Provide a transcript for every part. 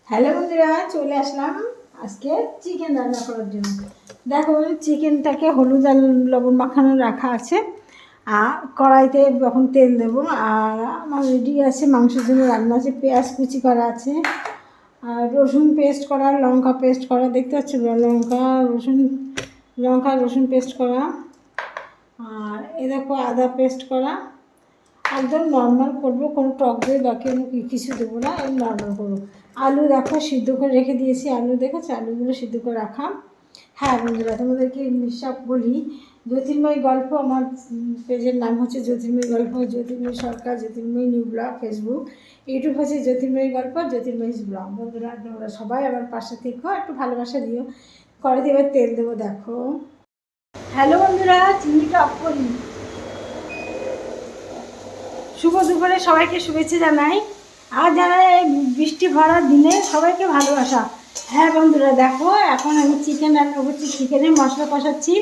Hello বন্ধুরা, চলে আসলাম আজকে চিকেন রান্না করার জন্য। দেখো, চিকেনটাকে হলুদ আর লবণ মাখানো রাখা আছে। আর কড়াইতে এখন তেল দেবো। আর আমার রেডি আছে মাংসের জন্য রান্না আছে। পেঁয়াজ কুচি করা আছে, আর রসুন পেস্ট করা, লঙ্কা পেস্ট করা, দেখতে পাচ্ছি লঙ্কা রসুন পেস্ট করা। আর এ দেখো আদা পেস্ট করা। একদম নর্মাল করবো, কোনো টক দই বা কিছু দেবো না, নর্মাল করবো। আলু দেখো সিদ্ধ করে রেখে দিয়েছি, আলু দেখেছো, আলুগুলো সিদ্ধ করে রাখা। হ্যাঁ বন্ধুরা, তোমাদেরকে সব বলি। জ্যোতির্ময় গল্প, আমার পেজের নাম হচ্ছে জ্যোতির্ময় গল্প, জ্যোতির্ময় সরকার, জ্যোতির্ময় নিউ ব্লগ ফেসবুক, ইউটিউব হচ্ছে জ্যোতির্ময় গল্প, জ্যোতির্ময় ব্লগ। বন্ধুরা তোমরা সবাই আমার পাশে থেকো, একটু ভালোবাসা দিও। কড়াইতে এবার তেল দেবো। দেখো, হ্যালো বন্ধুরা, চিনিটা অফ করি। শুভ দুপুরে সবাইকে শুভেচ্ছা জানাই। আর যারা এই বৃষ্টি ভরা দিনে সবাইকে ভালোবাসা। হ্যাঁ বন্ধুরা দেখো, এখন আমি চিকেন রান্না করছি, চিকেনের মশলা কষাচ্ছি।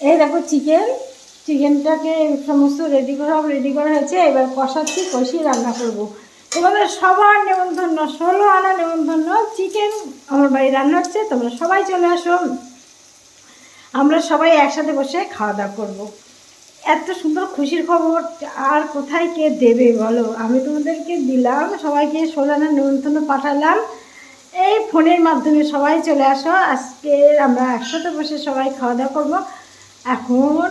এই দেখো চিকেনটাকে সমস্ত রেডি করা হয়েছে। এবার কষাচ্ছি, কষিয়ে রান্না করব। তোমাদের সবার নেমন্তন্ন, 16 আনা নেমন্তন্ন। চিকেন আমার বাড়ি রান্না হচ্ছে, তোমরা সবাই চলে আসো। আমরা সবাই একসাথে বসে খাওয়া দাওয়া করবো। এত সুন্দর খুশির খবর আর কোথায় কে দেবে বলো? আমি তোমাদেরকে দিলাম, সবাইকে 16 আনা নেমন্তন্ন পাঠালাম। এই ফোনের মাধ্যমে সবাই চলে আসো, আজকে আমরা একসাথে বসে সবাই খাওয়া দাওয়া করবো। এখন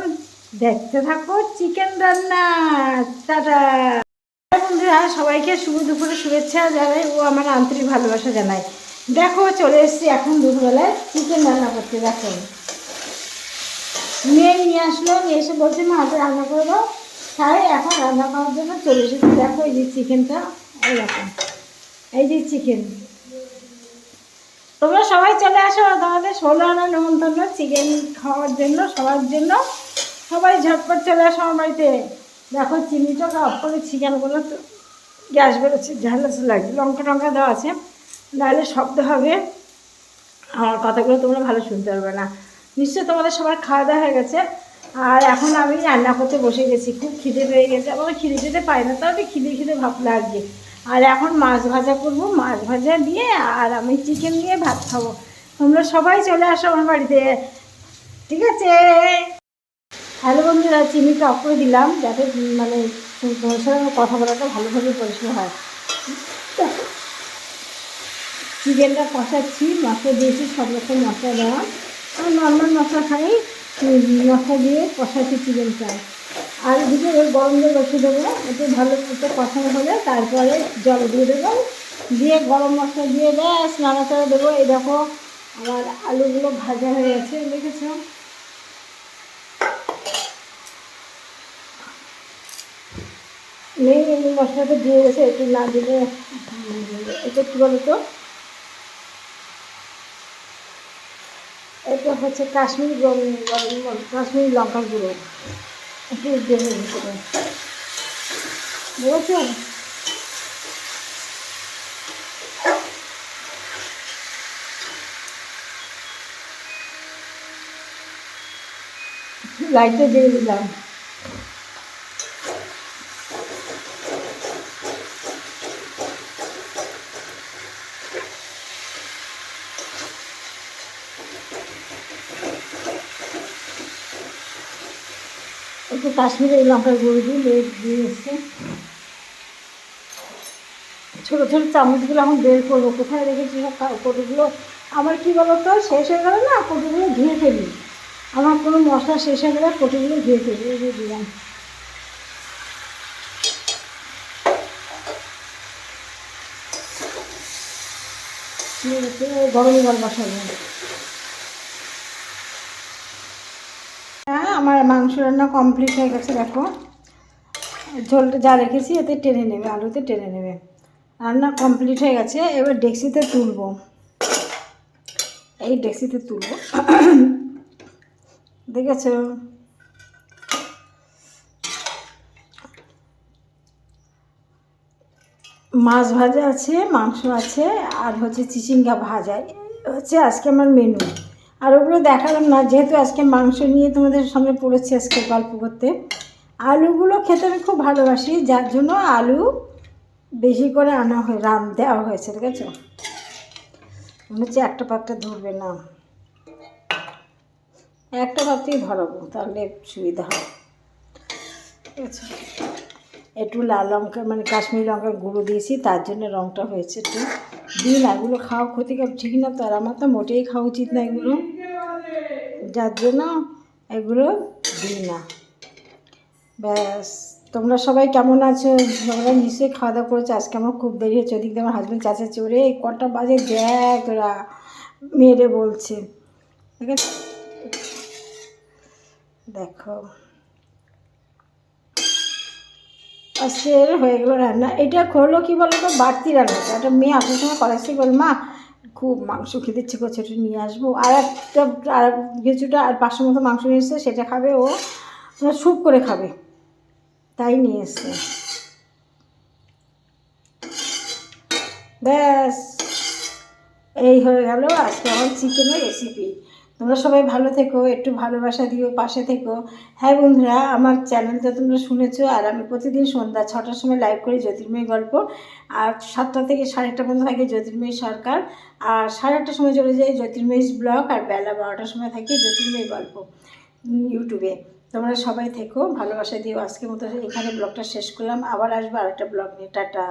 দেখতে থাকো চিকেন রান্না। টাটা বন্ধুরা, সবাইকে শুভ দুপুরে শুভেচ্ছা জানাই ও আমার আন্তরিক ভালোবাসা জানাই। দেখো, চলে এসেছি এখন দুপুরবেলায় চিকেন রান্না করতে। দেখো, মেয়ে নিয়ে আসলো, নিয়ে এসে বলছে মা হাতে রান্না করে দাও। তাই এখন রান্না করার জন্য চলে এসেছি। দেখো, এই যে চিকেনটা, এরকম, এই যে চিকেন। তোমরা সবাই চলে আসো, তোমাদের 16 আনা নেমন্তন্ন চিকেন খাওয়ার জন্য, সবার জন্য। সবাই ঝটপট চলে আসো আমার বাড়িতে। দেখো, চিনিটা অফ করে চিকেনগুলো তো গ্যাস বেরোচ্ছে, ঝাল লাগছে, লঙ্কা দেওয়া আছে, নাহলে শব্দ হবে, আমার কথাগুলো তোমরা ভালো শুনতে পারবে না। নিশ্চয়ই তোমাদের সবার খাওয়া দাওয়া হয়ে গেছে। আর এখন আমি রান্না করতে বসে গেছি। খুব খিদে পেয়ে গেছে, আমার খিদে পাই না, তবে খিদে ভাব লাগছে। আর এখন মাছ ভাজা করবো, মাছ ভাজা দিয়ে আর আমি চিকেন দিয়ে ভাত খাবো। তোমরা সবাই চলে আসো আমার বাড়িতে, ঠিক আছে? হ্যালো বন্ধুরা, চিনিটা অফ করে দিলাম যাতে মানে তোমার সঙ্গে কথা বলাটা ভালোভাবে পরিষ্কার হয়। চিকেনটা কষাচ্ছি, মশলা দিয়েছি, সব রকম মশলা দেওয়া। আর নর্মাল মশলা খাই, মশলা দিয়ে কষাচ্ছি চিকেনটা। আর এদিকে গরম জল বসিয়ে দেবো, একটু ভালো মতো কষানো হলে তারপরে জল দিয়ে দেবো, দিয়ে গরম মশলা দিয়ে ব্যাস নাড়াচাড়া দেবো। এই দেখো, আমার আলুগুলো ভাজা হয়ে গেছে, দেখেছ? নেই, এই মশলাটা দিয়ে গেছে, একটু না দিলে এটা কী বলো তো, এটা হচ্ছে কাশ্মীরি কাশ্মীরি লঙ্কার গুঁড়ো, একটু দেবে ভিতরে, বুঝেছেন? লাইটটা দিয়ে দিলাম। একটু কাশ্মীরি লঙ্কার গুঁড়ো দিয়ে এসছে। ছোটো ছোটো চামচগুলো এখন বের করবো, কোথায় রেখেছি সব কটুগুলো। আমার কী বলো তো, শেষ হয়ে গেলে না কটুগুলো ধুয়ে ফেলি। আমার কোনো মশলা শেষ হয়ে গেলে কটুগুলো ধুয়ে ফেলি। এই যে দিলাম। গরম জল বসাবো। হ্যাঁ, আমার মাংস রান্না কমপ্লিট হয়ে গেছে। দেখো, ঝোলটা যা রেখেছি এতে টেনে নেবে, আলুতে টেনে নেবে। রান্না কমপ্লিট হয়ে গেছে, এবার ডেক্সিতে তুলবো। এই ডেক্সিতে তুলবো, দেখেছো? মাছ ভাজা আছে, মাংস আছে, আর হচ্ছে চিচিঙ্গা ভাজা হচ্ছে আজকে আমার মেনু। আর ওগুলো দেখালাম না, যেহেতু আজকে মাংস নিয়ে তোমাদের সামনে পড়েছি আজকে গল্প করতে। আলুগুলো খেতে আমি খুব ভালোবাসি, যার জন্য আলু বেশি করে আনা হয়, দেওয়া হয়েছে, ঠিক আছে? মনে হচ্ছে একটা পাত্রে ধরবে না, একটা পাত্রেই ধরাবো, তাহলে সুবিধা হবে, ঠিক আছে? একটু লাল লঙ্কা মানে কাশ্মীরি লঙ্কার গুঁড়ো দিয়েছি, তার জন্য রঙটা হয়েছে একটু। দিন এগুলো খাওয়া ক্ষতিকর, ঠিক না তো? আর আমার তো মোটেই খাওয়া উচিত না এগুলো, যার জন্য এগুলো দিই না। ব্যাস, তোমরা সবাই কেমন আছো? তোমরা নিশ্চয়ই খাওয়া দাওয়া করেছো। আজকে আমার খুব দেরি হচ্ছে, ওদিক দিয়ে আমার হাজব্যান্ড চাচাচ্ছে, ওরে কটা বাজে দেখ ওরা, মেরে বলছে, ঠিক আছে? দেখো আজকে হয়ে গেলো রান্না। এটা হলো কি বলো তো, বাড়তি রান্নাটা। একটা মেয়ে আসার সময় কলেজে বল, মা খুব মাংস খেতে ইচ্ছে করছে, একটু নিয়ে আসবো। আর একটা আর কিছুটা আর 500 মতো মাংস নিয়ে এসছে, সেটা খাবে ও, স্যুপ করে খাবে, তাই নিয়ে এসছে। ব্যাস, এই হয়ে গেল আজকে আমার চিকেনের রেসিপি। তোমরা সবাই ভালো থেকো, একটু ভালোবাসা দিও, পাশে থেকো। হ্যাঁ বন্ধুরা, আমার চ্যানেলটা তোমরা শুনেছো, আর আমি প্রতিদিন সন্ধ্যা 6টার সময় লাইভ করি জ্যোতির্ময়ী গল্প, আর 7টা থেকে 8:30 পর্যন্ত থাকে জ্যোতির্ময়ী সরকার, আর 8:30টার সময় চলে যায় জ্যোতির্ময়ী ব্লগ, আর বেলা 12টার সময় থাকে জ্যোতির্ময়ী গল্প ইউটিউবে। তোমরা সবাই থেকো, ভালোবাসা দিও। আজকের মতো এখানে ব্লগটা শেষ করলাম, আবার আসবো আরেকটা ব্লগ নিয়ে। টাটা।